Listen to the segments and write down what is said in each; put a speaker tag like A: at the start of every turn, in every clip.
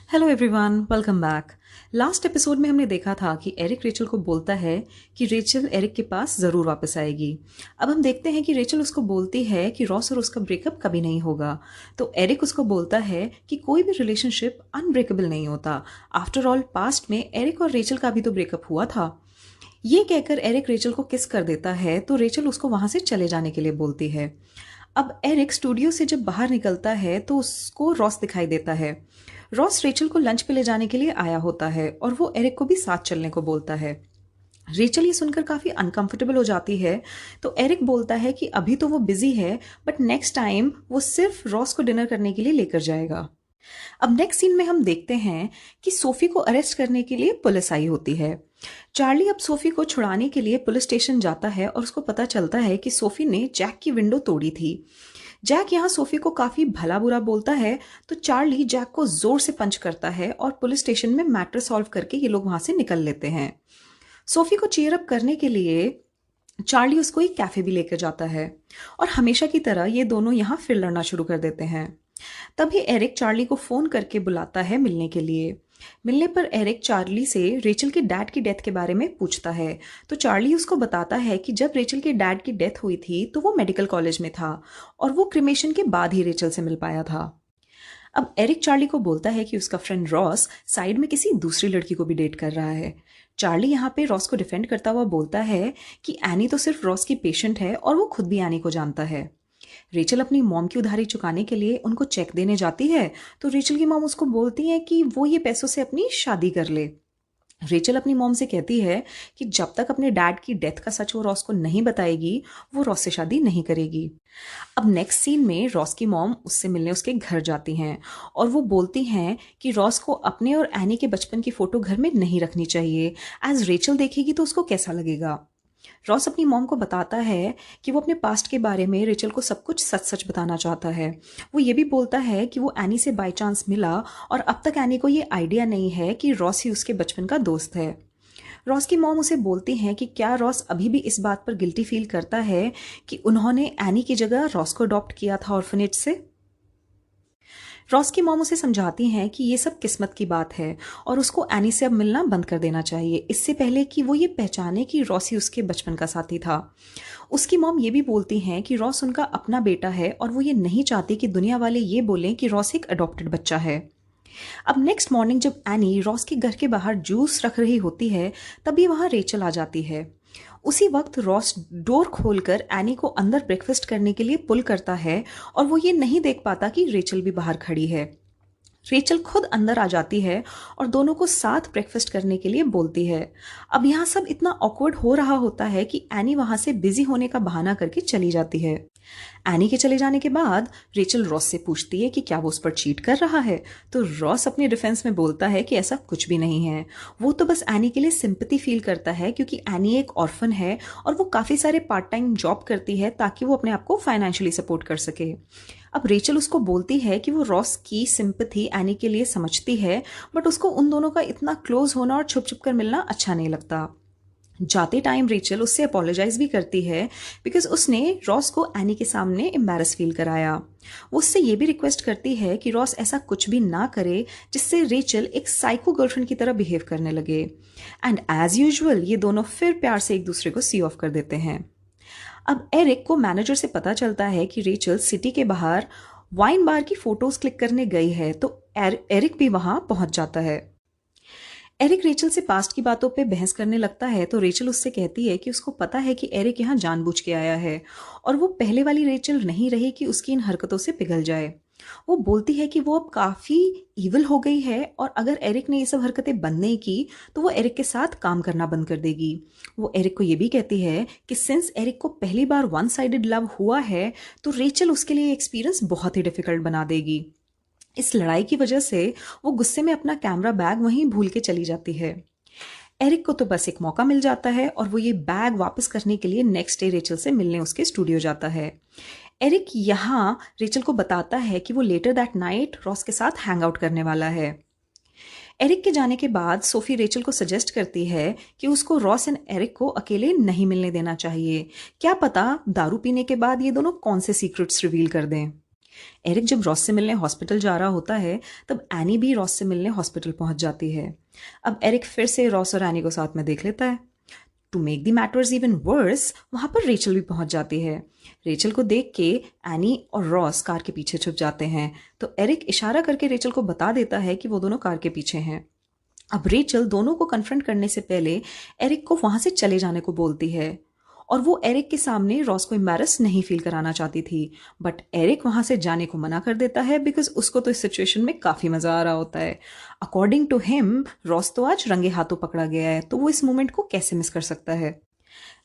A: Hello everyone, welcome back. Last episode में हमने देखा था कि एरिक रेचल को बोलता है कि रेचल एरिक के पास ज़रूर वापस आएगी। अब हम देखते हैं कि रेचल उसको बोलती है कि रॉस और उसका ब्रेकअप कभी नहीं होगा। तो एरिक उसको बोलता है कि कोई भी रिलेशनशिप अनब्रेकेबल नहीं होता। आफ्टर ऑल पास्ट में एरिक और रेचल का भी तो ब्रेकअप हुआ था। ये कहकर एरिक रेचल को किस कर देता है तो रेचल उसको वहां से चले जाने के लिए बोलती है। अब एरिक स्टूडियो से जब बाहर निकलता है तो उसको रॉस दिखाई देता है। रॉस रेचल को लंच पे ले जाने के लिए आया होता है और वो एरिक को भी साथ चलने को बोलता है। रेचल ये सुनकर काफी अनकंफर्टेबल हो जाती है। तो एरिक बोलता है कि अभी तो वो बिजी है, बट नेक्स्ट टाइम वो सिर्फ रॉस को डिनर करने के लिए लेकर जाएगा। अब नेक्स्ट सीन में हम देखते हैं कि सोफी को अरेस्ट करने के लिए पुलिस आई होती है। चार्ली अब सोफी को छुड़ाने के लिए पुलिस स्टेशन जाता है और उसको पता चलता है कि सोफी ने जैक की विंडो तोड़ी थी। जैक यहाँ सोफी को काफी भला बुरा बोलता है, तो चार्ली जैक को जोर से पंच करता है और पुलिस स्टेशन में मैटर सॉल्व करके ये लोग वहां से निकल लेते हैं। सोफी को चीयर अप करने के लिए चार्ली उसको एक कैफे भी लेकर जाता है और हमेशा की तरह ये दोनों यहाँ फिर लड़ना शुरू कर देते हैं। तभी एरिक चार्ली को फोन करके बुलाता है मिलने के लिए। मिलने पर एरिक चार्ली से रेचल के डैड की डेथ के बारे में पूछता है। तो चार्ली उसको बताता है कि जब रेचल के डैड की डेथ हुई थी तो वो मेडिकल कॉलेज में था और वो क्रिमेशन के बाद ही रेचल से मिल पाया था। अब एरिक चार्ली को बोलता है कि उसका फ्रेंड रॉस साइड में किसी दूसरी लड़की को भी डेट कर रहा है। चार्ली यहाँ पे रॉस को डिफेंड करता हुआ बोलता है कि एनी तो सिर्फ रॉस की पेशेंट है और वो खुद भी एनी को जानता है। रेचल अपनी मॉम की उधारी चुकाने के लिए उनको चेक देने जाती है, तो रेचल की मॉम उसको बोलती है कि वो ये पैसों से अपनी शादी कर ले। रेचल अपनी मॉम से कहती है कि जब तक अपने डैड की डेथ का सच वो रॉस को नहीं बताएगी वो रॉस से शादी नहीं करेगी। अब नेक्स्ट सीन में रॉस की मॉम उससे मिलने उसके घर जाती हैं और वो बोलती हैं कि रॉस को अपने और एनी के बचपन की फोटो घर में नहीं रखनी चाहिए, एज रेचल देखेगी तो उसको कैसा लगेगा। रॉस अपनी मॉम को बताता है कि वो अपने पास्ट के बारे में रेचल को सब कुछ सच सच बताना चाहता है। वो ये भी बोलता है कि वो एनी से बाय चांस मिला और अब तक एनी को ये आइडिया नहीं है कि रॉस ही उसके बचपन का दोस्त है। रॉस की मॉम उसे बोलती हैं कि क्या रॉस अभी भी इस बात पर गिल्टी फील करता है कि उन्होंने एनी की जगह रॉस को अडॉप्ट किया था ऑर्फनेज से। रॉस की मॉम उसे समझाती हैं कि ये सब किस्मत की बात है और उसको एनी से अब मिलना बंद कर देना चाहिए, इससे पहले कि वो ये पहचाने कि रॉस ही उसके बचपन का साथी था। उसकी मॉम ये भी बोलती हैं कि रॉस उनका अपना बेटा है और वो ये नहीं चाहती कि दुनिया वाले ये बोलें कि रॉस एक अडॉप्टेड बच्चा है। अब नेक्स्ट मॉर्निंग जब एनी रॉस के घर के बाहर जूस रख रही होती है तभी वहां रेचल आ जाती है। उसी वक्त रॉस डोर खोलकर एनी को अंदर ब्रेकफास्ट करने के लिए पुल करता है और वो ये नहीं देख पाता कि रेचल भी बाहर खड़ी है। रेचल खुद अंदर आ जाती है और दोनों को साथ ब्रेकफास्ट करने के लिए बोलती है। अब यहाँ सब इतना ऑकवर्ड हो रहा होता है कि एनी वहां से बिजी होने का बहाना करके चली जाती है। एनी के चले जाने के बाद रेचल रॉस से पूछती है कि क्या वो उस पर चीट कर रहा है, तो रॉस अपने डिफेंस में बोलता है कि ऐसा कुछ भी नहीं है। वो तो बस एनी के लिए सिंपैथी फील करता है क्योंकि एनी एक ऑर्फन है और वो काफी सारे पार्ट टाइम जॉब करती है ताकि वो अपने आप को फाइनेंशियली सपोर्ट कर सके। अब रेचल उसको बोलती है कि वो रॉस की सिंपैथी एनी के लिए समझती है, बट उसको उन दोनों का इतना क्लोज होना और छुप छुप कर मिलना अच्छा नहीं लगता। जाते टाइम रेचल उससे अपोलोजाइज भी करती है बिकॉज उसने रॉस को एनी के सामने एम्बैरस फील कराया। वो उससे ये भी रिक्वेस्ट करती है कि रॉस ऐसा कुछ भी ना करे जिससे रेचल एक साइको गर्लफ्रेंड की तरह बिहेव करने लगे। एंड एज यूजुअल ये दोनों फिर प्यार से एक दूसरे को सी ऑफ कर देते हैं। अब एरिक को मैनेजर से पता चलता है कि रेचल सिटी के बाहर वाइन बार की फोटोज क्लिक करने गई है, तो एरिक भी वहां पहुंच जाता है। एरिक रेचल से पास्ट की बातों पे बहस करने लगता है, तो रेचल उससे कहती है कि उसको पता है कि एरिक यहाँ जानबूझ के आया है और वो पहले वाली रेचल नहीं रही कि उसकी इन हरकतों से पिघल जाए। वो बोलती है कि वो अब काफी इविल हो गई है और अगर एरिक ने ये सब हरकतें बंद नहीं की तो वो एरिक के साथ काम करना बंद कर देगी। वो एरिक को ये भी कहती है कि सिंस एरिक को पहली बार वन साइडेड लव हुआ है तो रेचल उसके लिए एक्सपीरियंस बहुत ही डिफिकल्ट बना देगी। इस लड़ाई की वजह से वो गुस्से में अपना कैमरा बैग वहीं भूल के चली जाती है। एरिक को तो बस एक मौका मिल जाता है और वो ये बैग वापस करने के लिए नेक्स्ट डे रेचल से मिलने उसके स्टूडियो जाता है। एरिक यहाँ रेचल को बताता है कि वो लेटर दैट नाइट रॉस के साथ हैंग आउट करने वाला है। एरिक के जाने के बाद सोफी रेचल को सजेस्ट करती है कि उसको रॉस एंड एरिक को अकेले नहीं मिलने देना चाहिए। क्या पता दारू पीने के बाद ये दोनों कौन से सीक्रेट्स रिवील कर दें। एरिक जब रॉस से मिलने हॉस्पिटल जा रहा होता है तब एनी भी रॉस से मिलने हॉस्पिटल पहुंच जाती है। अब एरिक फिर से रॉस और एनी को साथ में देख लेता है। To make the matters even worse, वहां पर रेचल भी पहुंच जाती है। रेचल को देख के एनी और रॉस कार के पीछे छुप जाते हैं, तो एरिक इशारा करके रेचल को बता देता है कि वो दोनों कार के पीछे हैं। अब रेचल दोनों को कन्फ्रंट करने से पहले एरिक को वहां से चले जाने को बोलती है, और वो एरिक के सामने रॉस को एम्बैरस नहीं फील कराना चाहती थी, बट एरिक वहां से जाने को मना कर देता है बिकॉज उसको तो इस सिचुएशन में काफी मजा आ रहा होता है। अकॉर्डिंग टू हिम रॉस तो आज रंगे हाथों पकड़ा गया है, तो वो इस मोमेंट को कैसे मिस कर सकता है।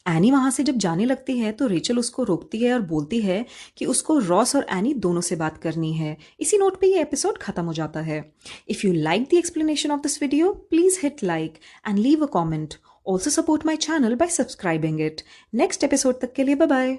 A: एनी वहां से जब जाने लगती है तो रेचल उसको रोकती है और बोलती है कि उसको रॉस और एनी दोनों से बात करनी है। इसी नोट पे ये एपिसोड खत्म हो जाता है। If you like the explanation of this video please hit like and leave a comment. Also support my channel bye subscribing it. Next episode तक के लिए बाय बाय।